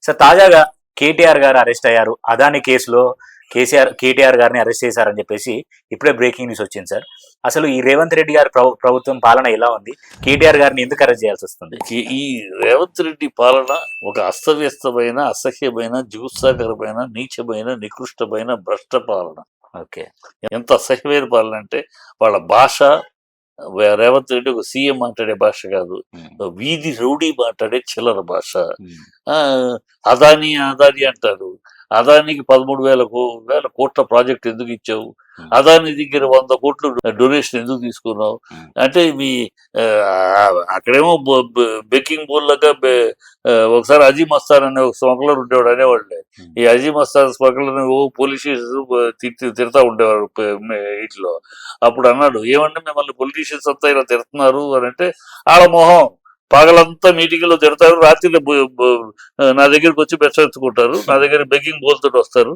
Sir తాజాగా కేటీఆర్ గారు arrest అయ్యారు. అదాని కేసులో కేటీఆర్ గారిని అరెస్ట్ చేశారని చెప్పేసి ఇప్పుడే బ్రేకింగ్ న్యూస్ వచ్చింది సార్. అసలు ఈ రేవంత్ రెడ్డి గారి ప్రభుత్వం పాలన ఎలా ఉంది? కేటీఆర్ గారిని ఎందుకు అరెస్ట్ చేయాల్సి వస్తుంది? ఈ రేవంత్ రెడ్డి పాలన ఒక అస్తవ్యస్తమైన, అసహ్యమైన, జుగుత్సాకరమైన, నీచమైన, నికృష్టమైన భ్రష్ట పాలన. ఓకే, ఎంత అసహ్యమైన పాలన అంటే వాళ్ళ భాష, రేవంత్ రెడ్డి ఒక సీఎం మాట్లాడే భాష కాదు, వీధి రౌడీ మాట్లాడే చిల్లర భాష. అదాని అదాని అంటారు. అదానికి 13,000 కోట్ల ప్రాజెక్ట్ ఎందుకు ఇచ్చావు? అదాని దగ్గర 100 కోట్లు డొనేషన్ ఎందుకు తీసుకున్నావు? అంటే మీ అక్కడేమో బెక్కింగ్ బోల్ లాగా ఒకసారి అజీమ్ మస్తాన్ అనే ఒక స్మగ్లర్ ఉండేవాడు అనేవాళ్ళే. ఈ అజీమ్ మస్తాన్ స్మగ్లర్ పోలీస్ తిడతా ఉండేవారు ఇంట్లో. అప్పుడు అన్నాడు, ఏమంటే మిమ్మల్ని పొలిటీషియన్స్ అంతా ఇలా తిడుతున్నారు అని అంటే, ఆడ మొహం పగలంతా మీటింగ్ లో తిడతారు, రాత్రిలో నా దగ్గరికి వచ్చి బెచ్చరించుకుంటారు, నా దగ్గర బెగ్గింగ్ బోల్ తోటి వస్తారు.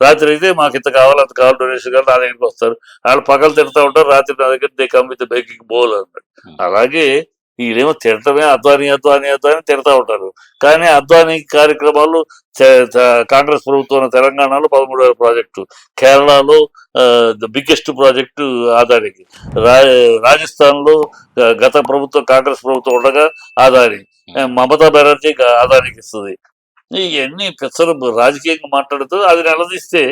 రాత్రి అయితే మాకు ఇంత కావాలి అంత కావాలి డొనేషన్ కావాలి నా దగ్గరికి వస్తారు. వాళ్ళు పగలు తిడతా ఉంటారు, రాత్రి నా దగ్గర దే కమ్ విత్ బెగ్గింగ్ బోల్ అన్నాడు. అలాగే వీళ్ళేమో తిడటమే అద్వానీ అద్వానీ అద్వానీ తిడతా ఉంటారు. కానీ అద్వానీ కార్యక్రమాలు కాంగ్రెస్ ప్రభుత్వం తెలంగాణలో 13,000 ప్రాజెక్టు, కేరళలో ద బిగ్గెస్ట్ ప్రాజెక్టు అదానికి, రాజస్థాన్ లో గత ప్రభుత్వం కాంగ్రెస్ ప్రభుత్వం ఉండగా అదాని, మమతా బెనర్జీ అదానికి ఇస్తుంది. ఇవన్నీ పెసర రాజకీయంగా మాట్లాడుతూ అది నిలదీస్తే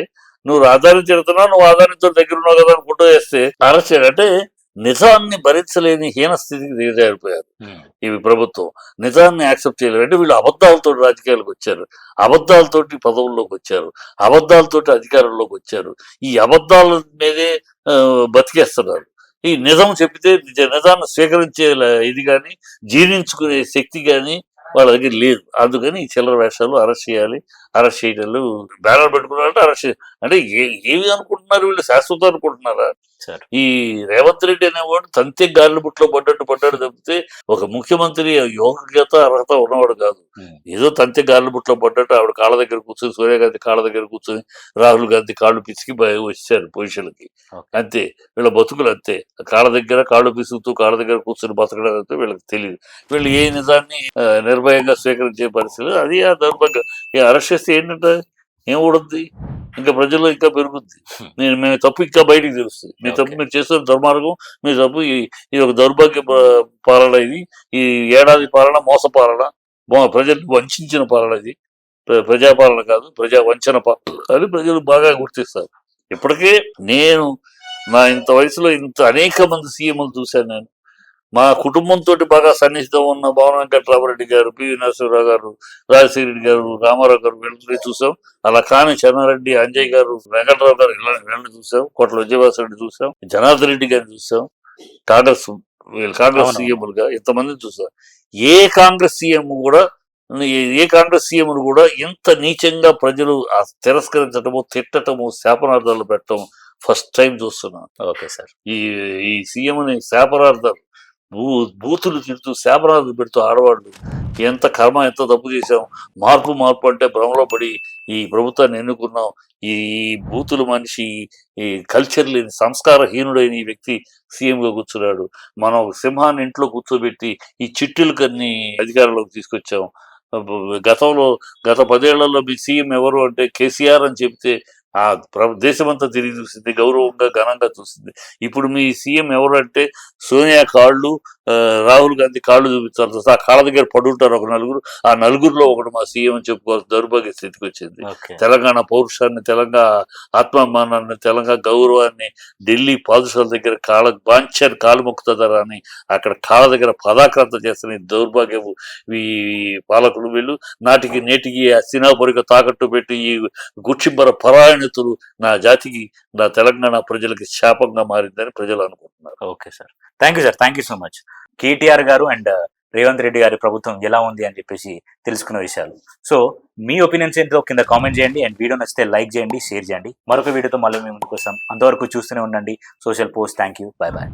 నువ్వు అదాని తిడుతున్నావు, నువ్వు అదానితో దగ్గర ఉన్నావు కదా అని ఫోటో వేస్తే అరెస్ట్ చేయడం అంటే నిజాన్ని భరించలేని హీన స్థితికి దిగజారిపోయారు ఈ ప్రభుత్వం. నిజాన్ని యాక్సెప్ట్ చేయలేదు. అంటే వీళ్ళు అబద్ధాలతో రాజకీయాలకు వచ్చారు, అబద్ధాలతోటి పదవుల్లోకి వచ్చారు, అబద్ధాలతోటి అధికారంలోకి వచ్చారు. ఈ అబద్ధాల మీదే బతికేస్తున్నారు. ఈ నిజం చెప్తే నిజాన్ని స్వీకరించే ఇది కానీ జీర్ణించుకునే శక్తి కానీ వాళ్ళ దగ్గర లేదు. అందుకని ఈ చిల్లర వేషాలు అరెస్ట్ చేయాలి, అరెస్ట్ చేయడాలు బ్యానర్ పెట్టుకున్నారంటే అరెస్ట్ అంటే ఏమి అనుకుంటున్నారు వీళ్ళు? శాశ్వతం అనుకుంటున్నారా? ఈ రేవంత్ రెడ్డి అనేవాడు తంతే గాలి బుట్లో పడ్డాడు తప్పితే ఒక ముఖ్యమంత్రి యోగ్యత అర్హత ఉన్నవాడు కాదు. ఏదో తంతే గాలి బుట్లో పడ్డట్టు ఆవిడ కాళ్ళ దగ్గర కూర్చొని, సోనియాగాంధీ కాళ్ళ దగ్గర కూర్చొని, రాహుల్ గాంధీ కాళ్ళు పిసికి వచ్చారు పొజిషన్కి. అంతే వీళ్ళ బతుకులు అంతే. కాళ్ళ దగ్గర కాళ్ళు పిసుకుతూ కాళ్ళ దగ్గర కూర్చొని బతకడం అంతే వీళ్ళకి తెలియదు. వీళ్ళు ఏ నిజాన్ని నిర్భయంగా స్వీకరించే పరిస్థితి అది. ఆ దౌర్భాగ్యం అరెస్ట్ చేస్తే ఏంటంటే ఏం ఊడుద్ది? ఇంకా ప్రజల్లో ఇంకా పెరుగుద్ది. మేము తప్పు ఇంకా బయటికి తెలుస్తుంది. మీ తప్పు మీరు చేస్తున్న దుర్మార్గం, మీ తప్పు. ఇది ఒక దౌర్భాగ్య పాలన. ఇది ఈ ఏడాది పాలన మోస పాలన, ప్రజలు వంచిన పాలన. ఇది ప్రజాపాలన కాదు, ప్రజా వంచన పాలన అని ప్రజలు బాగా గుర్తిస్తారు. ఇప్పటికే నేను నా ఇంత వయసులో అనేక మంది సీఎంలు చూశాను. నేను మా కుటుంబంతో బాగా సన్నిహితం ఉన్న భవన వెంకట్రామరెడ్డి గారు, పివి నరసింహరావు గారు, రాజశేఖర రెడ్డి గారు, రామారావు గారు వీళ్ళని చూసాం. అలా కాని చెన్నారెడ్డి, అంజయ్ గారు, వెంకట్రావు గారు వీళ్ళని చూసాం. కోట్ల విజయవాసరెడ్డి చూసాం, జనార్దన్ రెడ్డి గారిని చూసాం. కాంగ్రెస్ సీఎంలుగా ఇంతమందిని చూసాం. ఏ కాంగ్రెస్ సీఎంను కూడా ఇంత నీచంగా ప్రజలు తిరస్కరించటము, తిట్టటము, శాపనార్థాలు పెట్టడం ఫస్ట్ టైం చూస్తున్నాను. ఓకే సార్, ఈ సీఎంని శాపనార్థాలు బూతులు తిడుతూ శాపనార్థాలు పెడుతూ ఆడవాళ్ళు ఎంత కర్మ, ఎంత తప్పు చేశాం. మార్పు అంటే భ్రమలో పడి ఈ ప్రభుత్వాన్ని ఎన్నుకున్నాం. ఈ బూతుల మనిషి, ఈ కల్చర్ లేని సంస్కారహీనుడైన ఈ వ్యక్తి సీఎంగా కూర్చున్నాడు. మనం సింహాన్ని ఇంట్లో కూర్చోబెట్టి ఈ చిట్టులకన్నీ అధికారంలోకి తీసుకొచ్చాం. గత 10 ఏళ్లలో మీ సీఎం ఎవరు అంటే కేసీఆర్ అని చెప్తే ఆ దేశమంతా తిరిగి చూసింది, గౌరవంగా ఘనంగా చూసింది. ఇప్పుడు మీ సీఎం ఎవరు అంటే సోనియా కాళ్ళు, రాహుల్ గాంధీ కాళ్ళు చూపించారు. ఆ కాళ్ళ దగ్గర పడుంటారు ఒక నలుగురు. ఆ నలుగురిలో ఒకడు మా సీఎం అని చెప్పుకోవాల్సిన దౌర్భాగ్య స్థితికి వచ్చింది. తెలంగాణ పౌరుషాన్ని, తెలంగాణ ఆత్మాభిమానాన్ని, తెలంగాణ గౌరవాన్ని ఢిల్లీ పాదుషాల దగ్గర బాంచారు కాలు మొక్కుతారా అని అక్కడ కాళ్ళ దగ్గర పదాక్రాంత చేస్తున్న దౌర్భాగ్యము ఈ పాలకులు. వీళ్ళు నాటికి నేటికి సినాపరిక తాకట్టు పెట్టి ఈ గుచ్చిబ్బర పరాయణతులు నా జాతికి, నా తెలంగాణ ప్రజలకి శాపంగా మారిందని ప్రజలు అనుకుంటున్నారు. Okay sir, thank you sir, thank you so much. KTR గారు అండ్ రేవంత్ రెడ్డి గారి ప్రభుత్వం ఎలా ఉంది అని చెప్పేసి తెలుసుకున్న విషయాలు. సో మీ ఒపీనియన్స్ ఏంటో కింద కామెంట్ చేయండి. అండ్ వీడియో నచ్చితే లైక్ చేయండి, షేర్ చేయండి. మరొక వీడియోతో మళ్ళీ మేము ముందుకు వస్తాం. అంతవరకు చూస్తూనే ఉండండి social post. Thank you, bye bye.